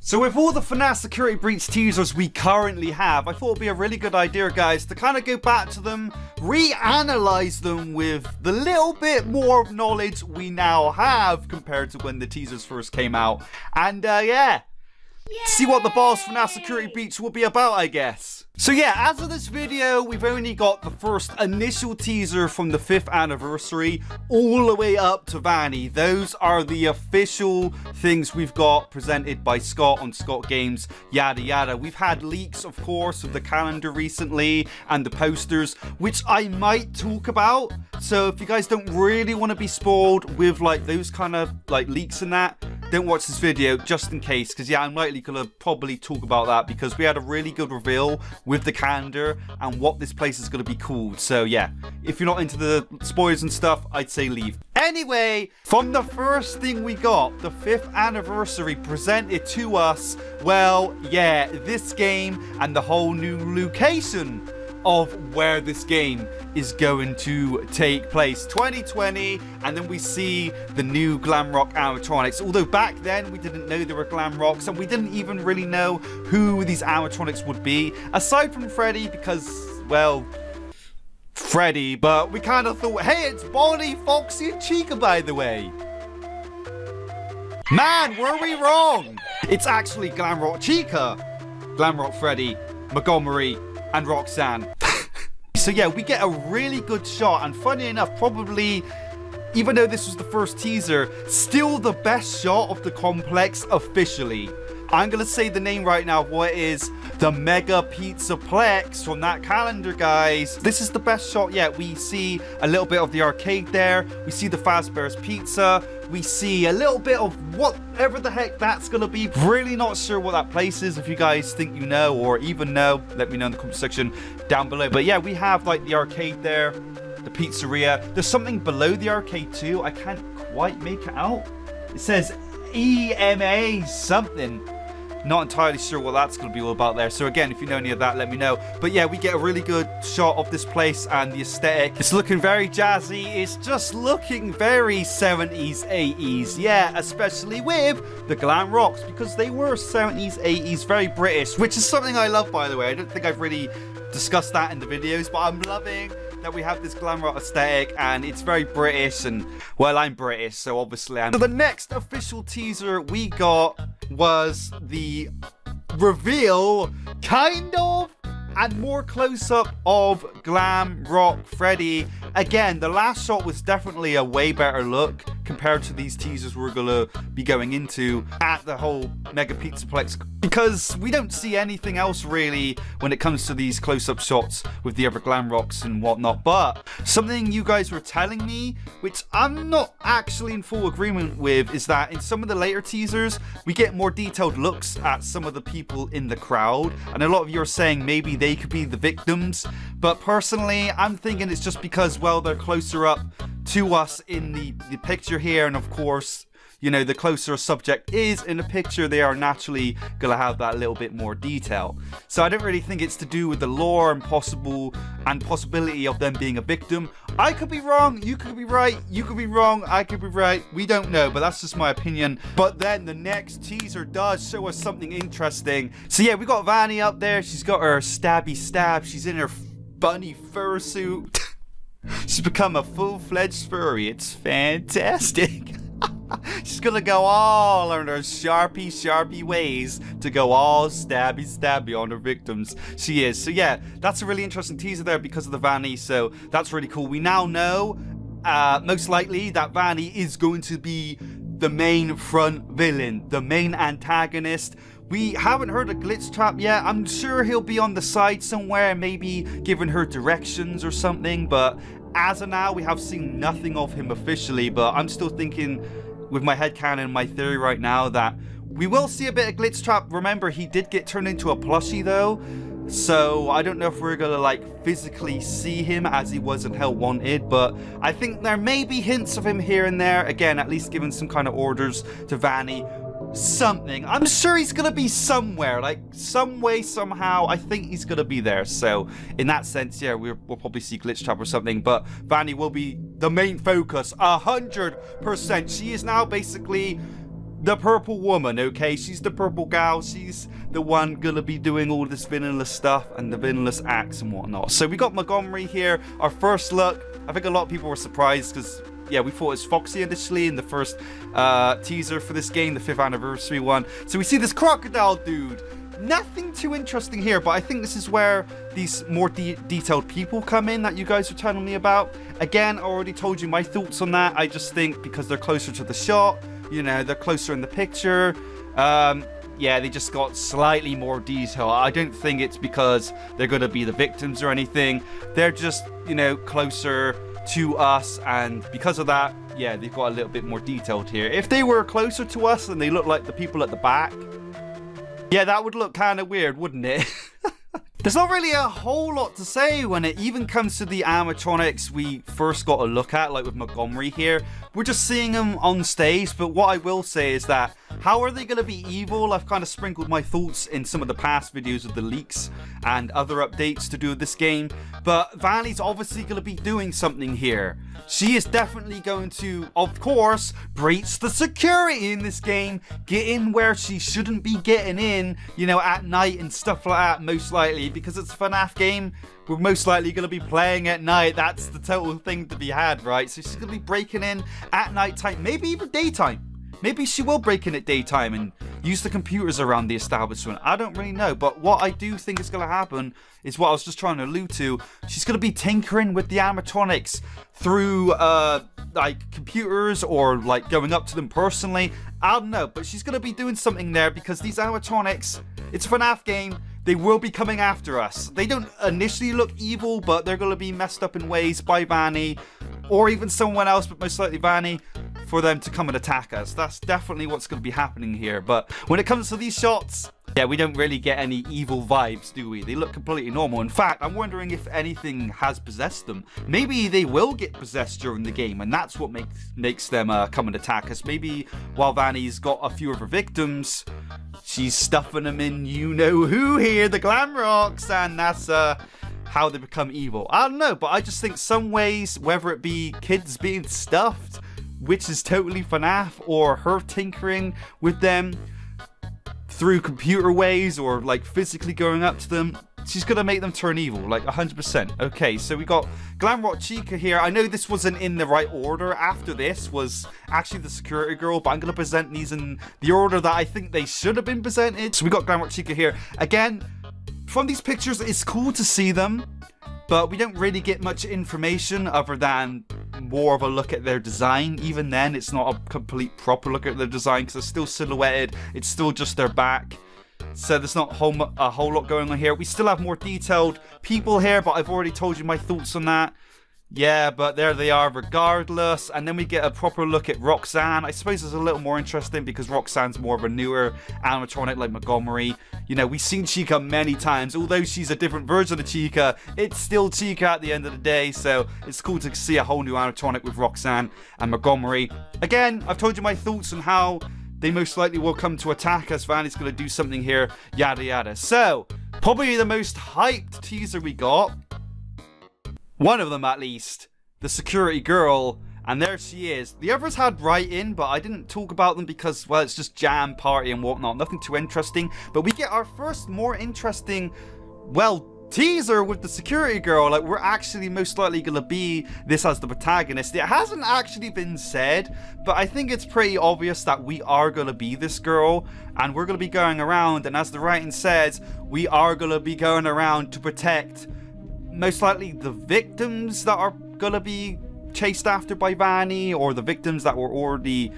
So with all the FNaF Security Breach teasers we currently have, I thought it'd be a really good idea, guys, to kind of go back to them, reanalyze them with the little bit more knowledge we now have compared to when the teasers first came out. And yeah, see what the boss FNaF Security Breach will be about, I guess. So yeah, as of this video, we've only got the first initial teaser from the 5th anniversary all the way up to Vanny. Those are the official things we've got presented by Scott on Scott Games, yada yada. We've had leaks, of course, of the calendar recently and the posters, which I might talk about. So if you guys don't really want to be spoiled with like those kind of like leaks and that, don't watch this video just in case, because yeah, I'm likely gonna probably talk about that because we had a really good reveal with the calendar and what this place is gonna be called. So yeah, if you're not into the spoilers and stuff, I'd say leave. Anyway, from the first thing we got, the 5th anniversary presented to us, well, yeah, this game and the whole new location of where this game is going to take place, 2020, and then we see the new Glamrock Animatronics. Although back then we didn't know they were Glamrocks and we didn't even really know who these animatronics would be, aside from Freddy, because, well, Freddy, but we kind of thought, hey, it's Bonnie, Foxy, and Chica, by the way. Man, were we wrong? It's actually Glamrock Chica, Glamrock Freddy, Montgomery, and Roxanne. So yeah, we get a really good shot, and funny enough, probably, even though this was the first teaser, still the best shot of the complex officially. I'm gonna say the name right now of what it is, the Mega Pizzaplex from that calendar, guys. This is the best shot yet. We see a little bit of the arcade there, we see the Fazbear's Pizza, we see a little bit of whatever the heck that's gonna be. Really not sure what that place is. If you guys think you know or even know, let me know in the comment section down below. But yeah, we have like the arcade there, the pizzeria. There's something below the arcade too. I can't quite make it out. It says EMA something. Not entirely sure what that's going to be all about there. So again, if you know any of that, let me know. But yeah, we get a really good shot of this place and the aesthetic. It's looking very jazzy. It's just looking very 70s, 80s. Yeah, especially with the glam rocks, because they were 70s, 80s, very British, which is something I love, by the way. I don't think I've really discussed that in the videos, but I'm loving that we have this glam rock aesthetic and it's very British, and well, I'm British, so obviously I'm. So the next official teaser we got was the reveal, kind of, and more close-up of Glamrock Freddy. Again, the last shot was definitely a way better look compared to these teasers we're gonna be going into at the whole Mega Pizzaplex, because we don't see anything else really when it comes to these close-up shots with the other Glamrocks and whatnot. But something you guys were telling me, which I'm not actually in full agreement with, is that in some of the later teasers we get more detailed looks at some of the people in the crowd, and a lot of you are saying maybe they could be the victims. But personally, I'm thinking it's just because, well, they're closer up to us in the picture here, and of course, you know, the closer a subject is in the picture, they are naturally gonna have that little bit more detail. So I don't really think it's to do with the lore and possibility of them being a victim. I could be wrong, you could be right, you could be wrong, I could be right, we don't know, but that's just my opinion. But then the next teaser does show us something interesting. So yeah, we got Vanny up there, she's got her stabby stab, she's in her bunny fursuit. She's become a full-fledged furry, it's fantastic. She's gonna go all on her sharpy ways to go all stabby on her victims. She is. So yeah, that's a really interesting teaser there because of the Vanny, so that's really cool. We now know, most likely, that Vanny is going to be the main front villain, the main antagonist. We haven't heard a glitch trap yet. I'm sure he'll be on the side somewhere, maybe giving her directions or something, but as of now, we have seen nothing of him officially. But I'm still thinking, with my headcanon and my theory right now, that we will see a bit of glitch trap. Remember, he did get turned into a plushie though, so I don't know if we're gonna like physically see him as he was in Hell Wanted, but I think there may be hints of him here and there, again, at least giving some kind of orders to Vanny. Something. I'm sure he's gonna be somewhere, like some way, somehow. I think he's gonna be there. So in that sense, yeah, we'll probably see glitch trap or something. But Vanny will be the main focus, 100%. She is now basically the purple woman, okay? She's the purple gal. She's the one gonna be doing all this villainous stuff and the villainous acts and whatnot. So we got Montgomery here, our first look. I think a lot of people were surprised because, yeah, we thought it was Foxy initially in the first teaser for this game, the 5th anniversary one. So we see this crocodile dude. Nothing too interesting here, but I think this is where these more detailed people come in that you guys were telling me about. Again, I already told you my thoughts on that. I just think because they're closer to the shot, you know, they're closer in the picture. Yeah, they just got slightly more detail. I don't think it's because they're going to be the victims or anything. They're just, you know, closer to us, and because of that, yeah, they've got a little bit more detailed here. If they were closer to us and they look like the people at the back, yeah, that would look kind of weird, wouldn't it? There's not really a whole lot to say when it even comes to the animatronics we first got a look at, like with Montgomery here. We're just seeing them on stage, but what I will say is that how are they going to be evil? I've kind of sprinkled my thoughts in some of the past videos of the leaks and other updates to do with this game, but Vanny's obviously going to be doing something here. She is definitely going to, of course, breach the security in this game, get in where she shouldn't be getting in, you know, at night and stuff like that, most likely, because it's a FNaF game. We're most likely going to be playing at night. That's the total thing to be had, right? So she's going to be breaking in at night time, maybe even daytime. Maybe she will break in at daytime and use the computers around the establishment. I don't really know, but what I do think is going to happen is what I was just trying to allude to. She's going to be tinkering with the animatronics through like computers or like going up to them personally. I don't know, but she's going to be doing something there because these animatronics, it's a FNaF game. They will be coming after us. They don't initially look evil, but they're going to be messed up in ways by Vanny or even someone else, but most likely Vanny, for them to come and attack us. That's definitely what's going to be happening here. But when it comes to these shots, yeah, we don't really get any evil vibes, do we? They look completely normal. In fact, I'm wondering if anything has possessed them. Maybe they will get possessed during the game, and that's what makes them come and attack us. Maybe while Vanny's got a few of her victims, she's stuffing them in you-know-who here, the Glamrocks, and that's how they become evil. I don't know, but I just think some ways, whether it be kids being stuffed, which is totally FNaF, or her tinkering with them through computer ways or like physically going up to them, she's gonna make them turn evil, like 100%. Okay, so we got Glamrock Chica here. I know this wasn't in the right order. After this was actually the security girl, but I'm gonna present these in the order that I think they should have been presented. So we got Glamrock Chica here. Again, from these pictures, it's cool to see them, but we don't really get much information other than more of a look at their design. Even then, it's not a complete proper look at their design because it's still silhouetted. It's still just their back. So there's not a whole lot going on here. We still have more detailed people here, but I've already told you my thoughts on that. Yeah, but there they are regardless. And then we get a proper look at Roxanne. I suppose it's a little more interesting because Roxanne's more of a newer animatronic like Montgomery. You know, we've seen Chica many times. Although she's a different version of Chica, it's still Chica at the end of the day. So it's cool to see a whole new animatronic with Roxanne and Montgomery. Again, I've told you my thoughts on how they most likely will come to attack us. Vanny's going to do something here, yada yada. So, probably the most hyped teaser we got, one of them at least, the security girl, and there she is. The others had write-in, but I didn't talk about them because, well, it's just jam, party and whatnot, nothing too interesting. But we get our first more interesting, well, teaser with the security girl. Like, we're actually most likely gonna be this as the protagonist. It hasn't actually been said, but I think it's pretty obvious that we are gonna be this girl, and we're gonna be going around, and as the writing says, we are gonna be going around to protect most likely the victims that are gonna be chased after by Vanny, or the victims that were already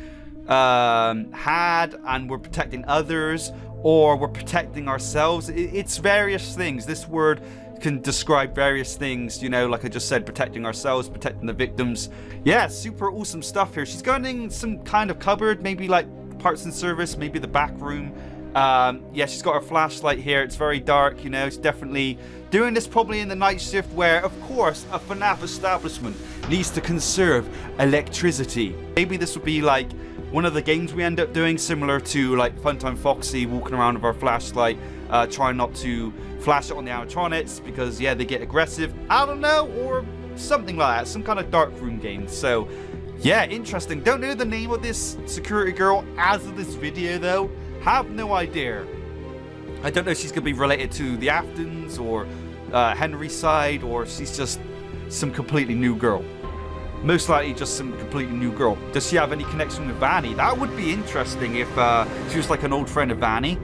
had and we're protecting others, or we're protecting ourselves. It's various things. This word can describe various things, you know, like I just said, protecting ourselves, protecting the victims. Yeah, super awesome stuff here. She's going in some kind of cupboard, maybe like parts and service, maybe the back room. Yeah, she's got her flashlight here. It's very dark, you know. It's definitely doing this probably in the night shift where, of course, a FNaF establishment needs to conserve electricity. Maybe this would be like one of the games we end up doing, similar to like Funtime Foxy, walking around with our flashlight, trying not to flash it on the animatronics because, yeah, they get aggressive. I don't know, or something like that, some kind of dark room game. So Yeah, interesting. Don't know the name of this security girl as of this video though. Have no idea. I don't know if she's going to be related to the Aftons or Henry's side, or she's just some completely new girl. Most likely just some completely new girl. Does she have any connection with Vanny? That would be interesting if she was like an old friend of Vanny.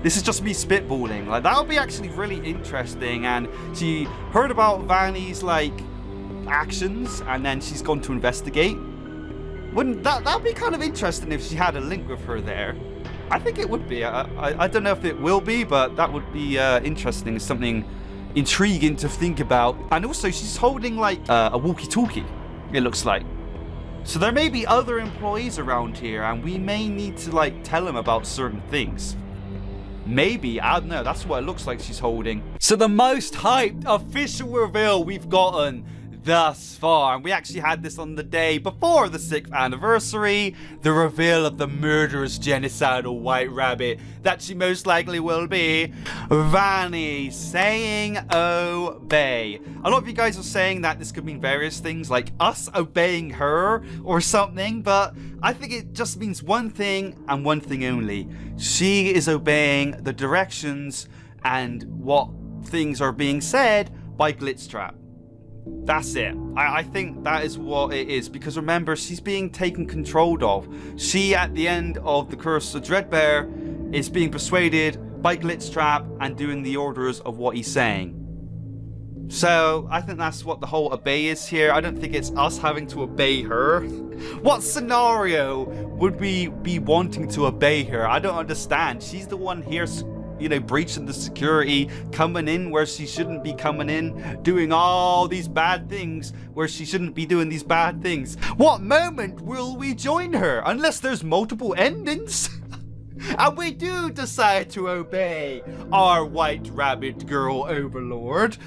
This is just me spitballing. Like, that would be actually really interesting. And she heard about Vanny's like actions, and then she's gone to investigate. Wouldn't that'd be kind of interesting if she had a link with her there? I think it would be. I don't know if it will be, but that would be interesting. Something intriguing to think about. And also, she's holding like a walkie-talkie, it looks like. So there may be other employees around here, and we may need to like tell them about certain things. Maybe, I don't know, that's what it looks like she's holding. So the most hyped official reveal we've gotten thus far, and we actually had this on the day before the 6th anniversary, the reveal of the murderous genocidal white rabbit that she most likely will be, Vanny saying obey. A lot of you guys are saying that this could mean various things, like us obeying her or something, but I think it just means one thing and one thing only. She is obeying the directions and what things are being said by Glitchtrap. That's it. I think that is what it is, because remember, she's being taken control of. She, at the end of the Curse of Dreadbear, is being persuaded by Glitchtrap and doing the orders of what he's saying. So I think that's what the whole obey is here. I don't think it's us having to obey her. What scenario would we be wanting to obey her? I don't understand. She's the one here, you know, breaching the security, coming in where she shouldn't be coming in, doing all these bad things where she shouldn't be doing these bad things. What moment will we join her? Unless there's multiple endings. And we do decide to obey our white rabbit girl overlord.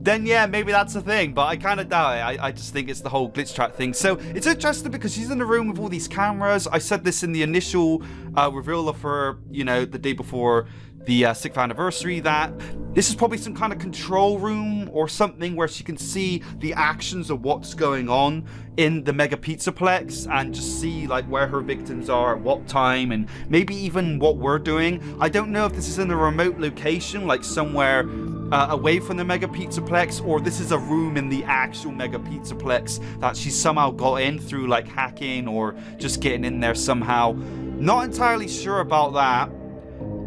Then yeah, maybe that's a thing, but I kind of doubt it. I just think it's the whole Glitchtrap thing. So it's interesting because she's in a room with all these cameras. I said this in the initial reveal of her, you know, the day before the 6th anniversary, that this is probably some kind of control room or something where she can see the actions of what's going on in the Mega Pizzaplex and just see like where her victims are at what time, and maybe even what we're doing. I don't know if this is in a remote location, like somewhere away from the Mega Pizzaplex, or this is a room in the actual Mega Pizzaplex that she somehow got in through like hacking or just getting in there somehow. Not entirely sure about that.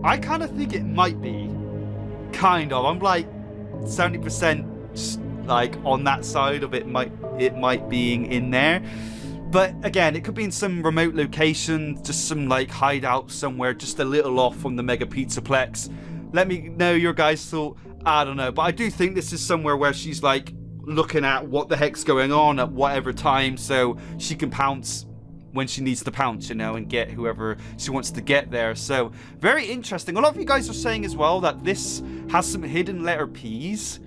I kind of think it might be. Kind of. I'm like 70% like on that side of it might being in there. But again, it could be in some remote location, just some like hideout somewhere, just a little off from the Mega Pizzaplex. Let me know your guys' thought. I don't know, but I do think this is somewhere where she's like looking at what the heck's going on at whatever time, so she can pounce when she needs to pounce, you know, and get whoever she wants to get there. So very interesting. A lot of you guys are saying as well that this has some hidden letter P's.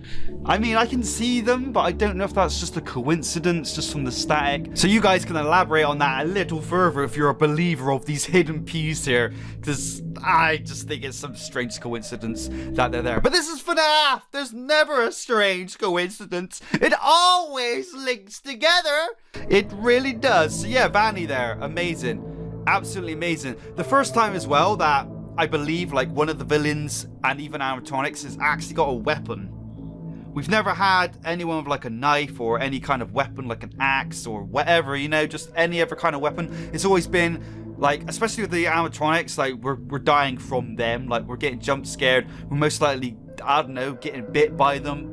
I mean, I can see them, but I don't know if that's just a coincidence just from the static. So you guys can elaborate on that a little further if you're a believer of these hidden P's here, because I just think it's some strange coincidence that they're there. But this is FNaF. There's never a strange coincidence. It always links together. It really does. So yeah, Vanny there. Amazing. Absolutely amazing. The first time as well that I believe like one of the villains and even animatronics has actually got a weapon. We've never had anyone with like a knife or any kind of weapon like an axe or whatever, you know, just any other kind of weapon. It's always been like, especially with the animatronics, like we're dying from them, like we're getting jump scared. We're most likely, I don't know, getting bit by them.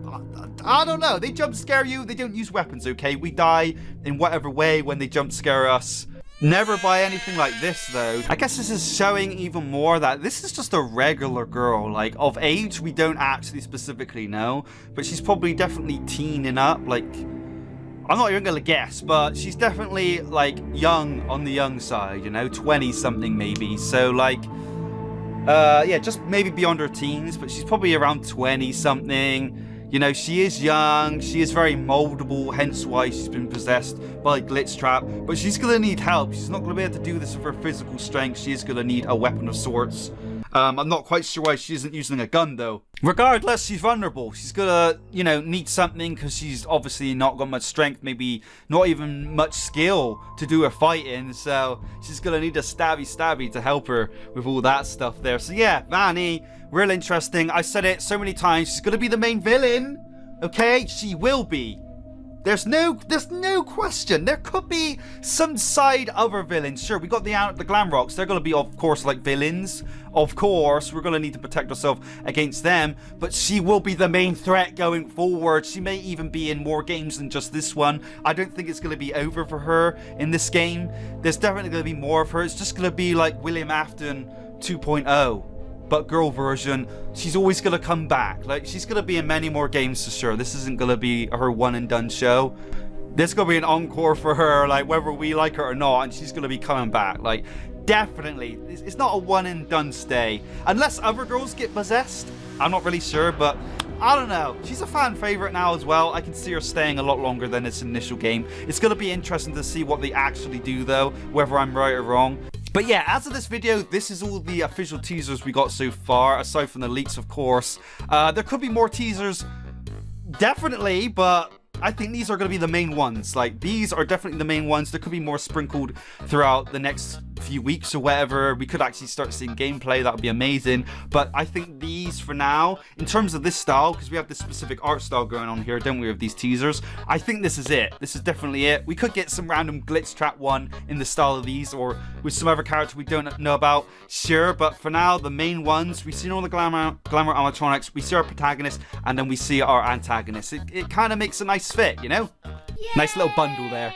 I don't know. They jump scare you. They don't use weapons, okay? We die in whatever way when they jump scare us. Never by anything like this, though. I guess this is showing even more that this is just a regular girl. Like, of age, we don't actually specifically know. But she's probably definitely teening up. Like, I'm not even gonna guess, but she's definitely, like, young on the young side, you know? 20-something, maybe. So, like, yeah, just maybe beyond her teens. But she's probably around 20-something. You know, she is young, she is very moldable, hence why she's been possessed by Glitchtrap. But she's going to need help. She's not going to be able to do this with her physical strength. She is going to need a weapon of sorts. I'm not quite sure why she isn't using a gun though. Regardless, she's vulnerable. She's gonna, you know, need something because she's obviously not got much strength, maybe not even much skill to do her fighting. So she's gonna need a stabby to help her with all that stuff there. So yeah, Vanny, real interesting. I said it so many times. She's gonna be the main villain. Okay, she will be. There's no question. There could be some side other villains. Sure, we got the Glamrocks. They're going to be, of course, like villains. Of course, we're going to need to protect ourselves against them. But she will be the main threat going forward. She may even be in more games than just this one. I don't think it's going to be over for her in this game. There's definitely going to be more of her. It's just going to be like William Afton 2.0. But girl version, she's always gonna come back. Like, she's gonna be in many more games for sure. This isn't gonna be her one and done show. There's gonna be an encore for her, like whether we like her or not, and she's gonna be coming back. Like, definitely, it's not a one and done stay. Unless other girls get possessed, I'm not really sure, but I don't know. She's a fan favorite now as well. I can see her staying a lot longer than its initial game. It's gonna be interesting to see what they actually do though, whether I'm right or wrong. But yeah, as of this video, this is all the official teasers we got so far, aside from the leaks, of course. There could be more teasers, definitely, but I think these are going to be the main ones. Like, these are definitely the main ones. There could be more sprinkled throughout the next few weeks or whatever. We could actually start seeing gameplay. That would be amazing. But I think these, for now, in terms of this style, because we have this specific art style going on here, don't we, with these teasers, I think this is it. This is definitely it. We could get some random glitch trap one in the style of these, or with some other character we don't know about, sure. But for now, the main ones, we've seen all the Glamrock Animatronics, we see our protagonist, and then we see our antagonist. It kind of makes a nice fit, you know? Yay! Nice little bundle there.